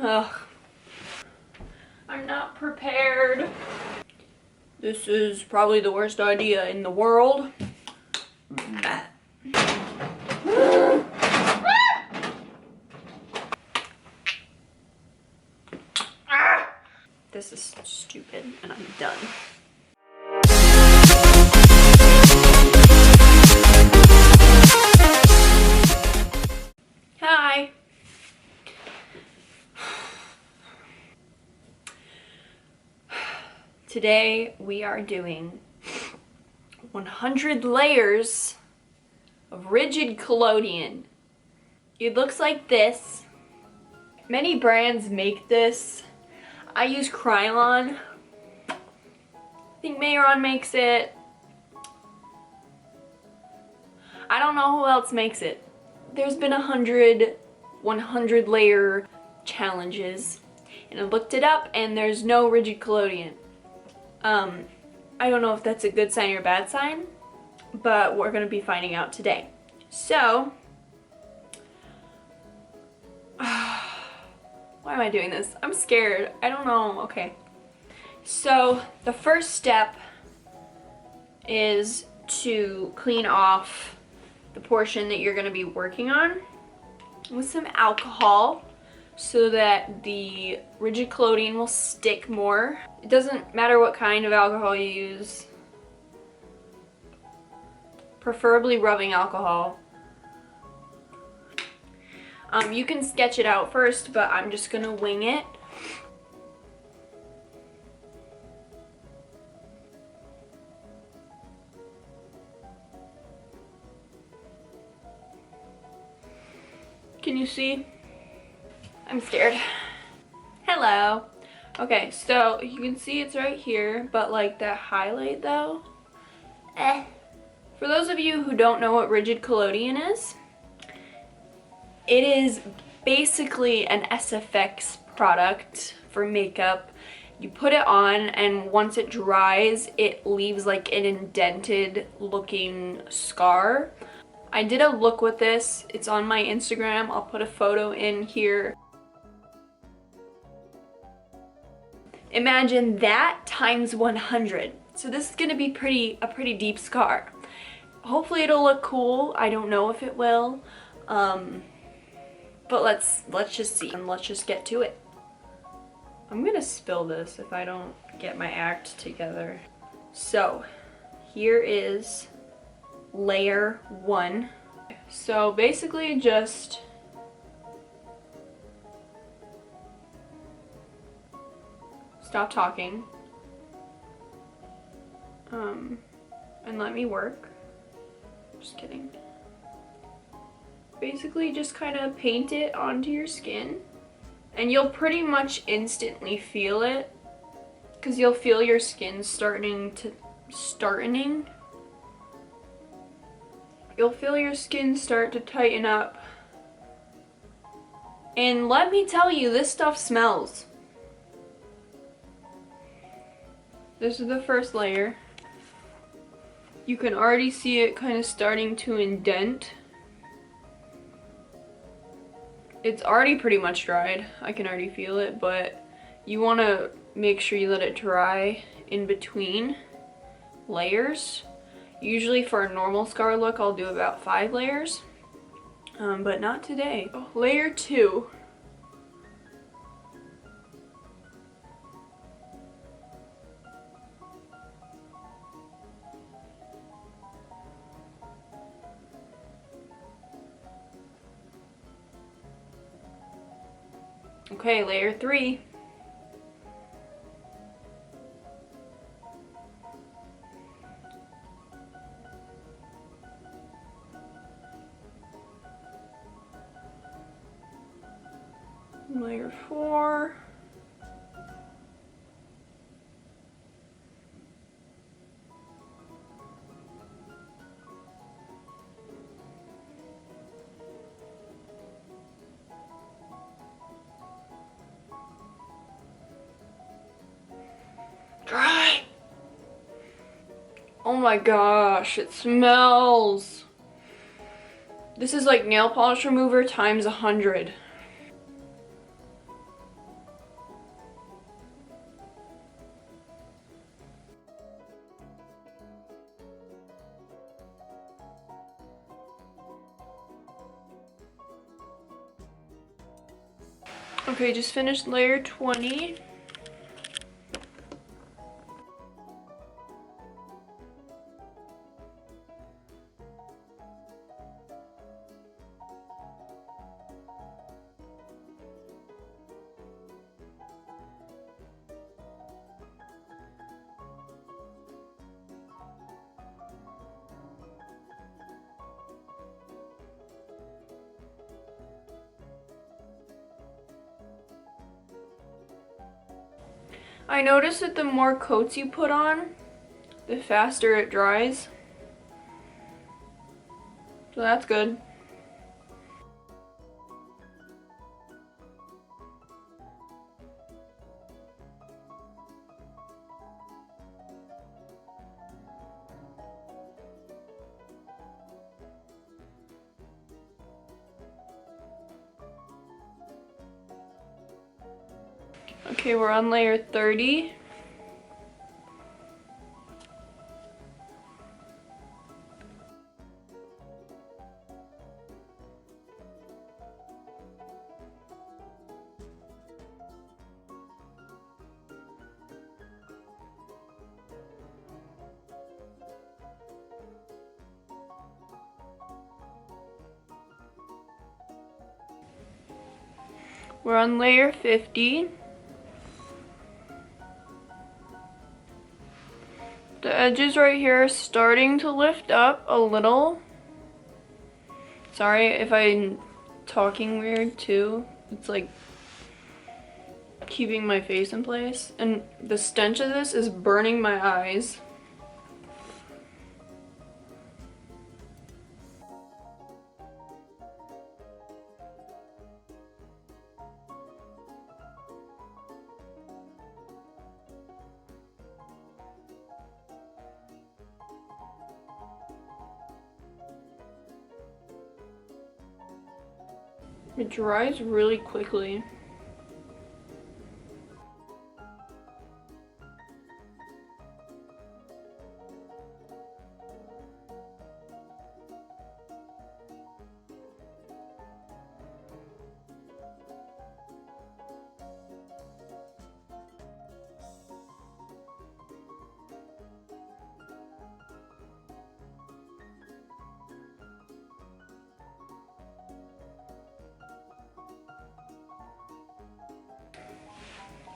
Ugh. I'm not prepared. This is probably the worst idea in the world. This is stupid and I'm done. Hi. Today we are doing 100 layers of rigid collodion. It looks like this. Many brands make this. I use Krylon. I think Mayron makes it. I don't know who else makes it. There's been 100 layer challenges, and I looked it up and there's no rigid collodion. I don't know if that's a good sign or a bad sign, but we're gonna be finding out today. So, why am I doing this? I'm scared. I don't know. Okay. So, the first step is to clean off the portion that you're gonna be working on with some alcohol so that the rigid collodion will stick more. It doesn't matter what kind of alcohol you use. Preferably rubbing alcohol. You can sketch it out first, but I'm just gonna wing it. Can you see? I'm scared. Hello. Okay, so you can see it's right here, but like that highlight though, For those of you who don't know what rigid collodion is, it is basically an SFX product for makeup. You put it on and once it dries, it leaves like an indented looking scar. I did a look with this. It's on my Instagram. I'll put a photo in here. Imagine that times 100. So this is gonna be a pretty deep scar. Hopefully it'll look cool. I don't know if it will. But let's just see and let's just get to it. I'm gonna spill this if I don't get my act together. So here is layer 1. So basically just stop talking and let me work. Just kidding. Basically just kind of paint it onto your skin and you'll pretty much instantly feel it because you'll feel your skin starting. You'll feel your skin start to tighten up. And let me tell you, this stuff smells. This is the first layer. You can already see it kind of starting to indent. It's already pretty much dried. I can already feel it, but you want to make sure you let it dry in between layers. Usually for a normal scar look, I'll do about 5 layers, but not today. Oh, layer 2. Okay, layer 3. Layer 4. Dry. Oh my gosh, it smells. This is like nail polish remover times 100. Okay, just finished layer 20. I noticed that the more coats you put on, the faster it dries. So that's good. Okay, we're on layer 30. We're on layer 50. The edges right here are starting to lift up a little. Sorry if I'm talking weird too. It's like keeping my face in place. And the stench of this is burning my eyes. It dries really quickly.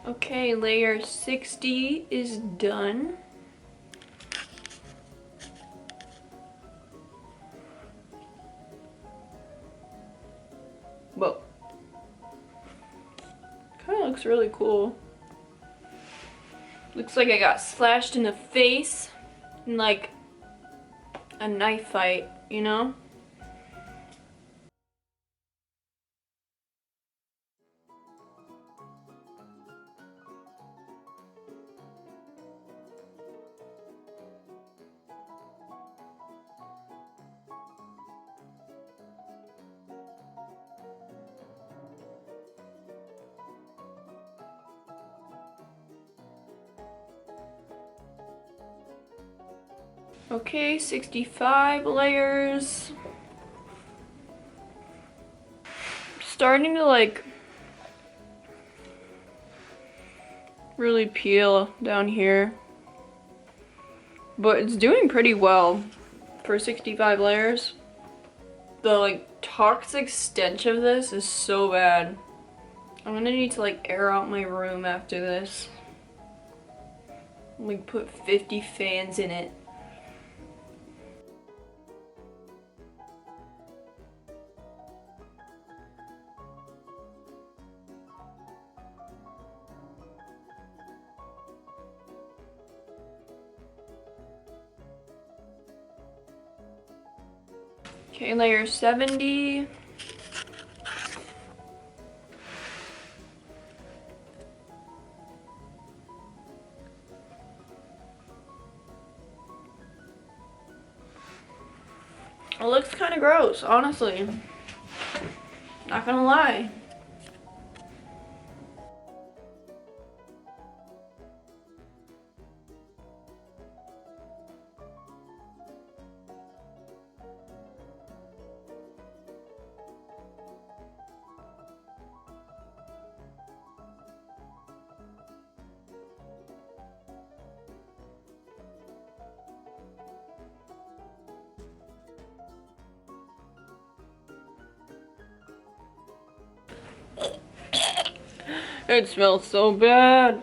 Okay, layer 60 is done. Whoa. Kind of looks really cool. Looks like I got slashed in the face in like a knife fight, you know? Okay, 65 layers. Starting to like really peel down here. But it's doing pretty well for 65 layers. The like toxic stench of this is so bad. I'm gonna need to like air out my room after this. Like put 50 fans in it. Okay, layer 70. It looks kind of gross, honestly. Not gonna lie. It smells so bad.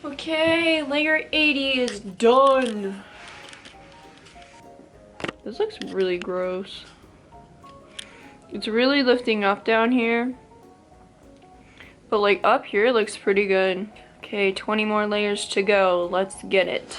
Okay, layer 80 is done. This looks really gross. It's really lifting up down here. But like up here it looks pretty good. Okay, 20 more layers to go. Let's get it.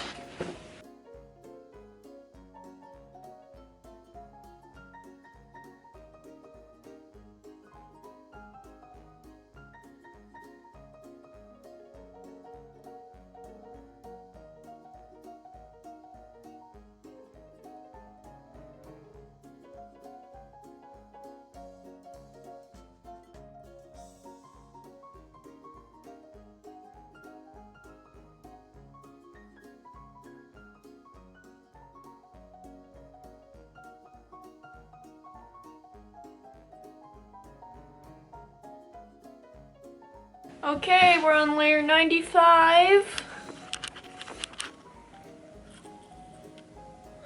Okay, we're on layer 95.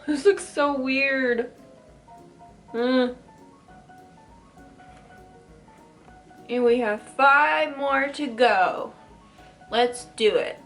This looks so weird. And we have 5 more to go. Let's do it.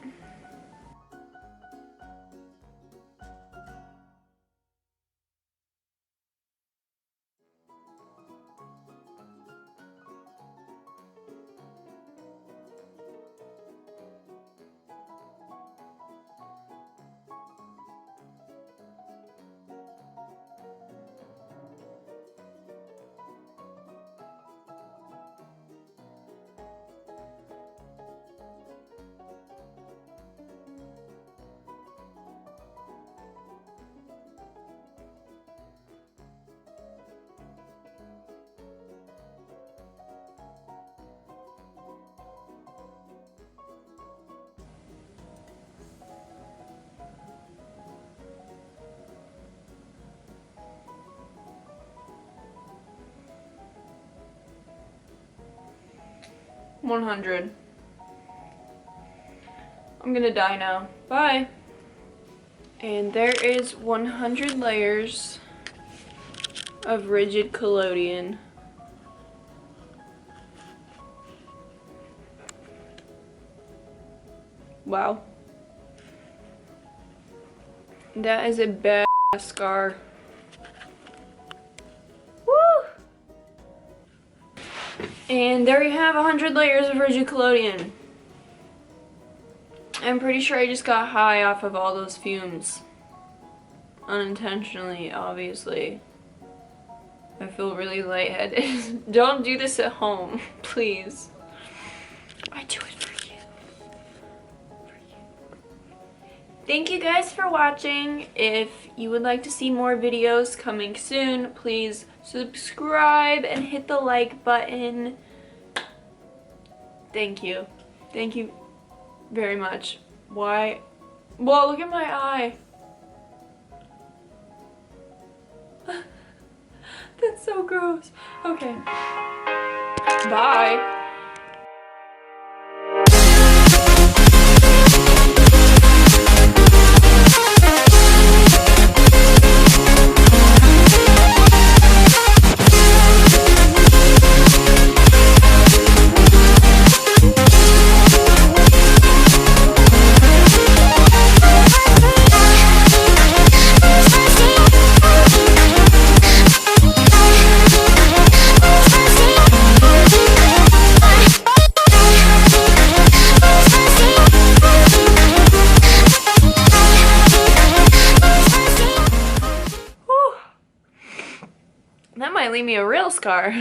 $100. I'm gonna die now. Bye. And there is 100 layers of rigid collodion. Wow. That is a bad scar. And there you have 100 layers of rigid collodion. I'm pretty sure I just got high off of all those fumes. Unintentionally, obviously. I feel really lightheaded. Don't do this at home, please. I do it for you. Thank you guys for watching. If you would like to see more videos coming soon, please subscribe and hit the like button. Thank you. Thank you very much. Why? Whoa, look at my eye. That's so gross. Okay. Bye. That might leave me a real scar.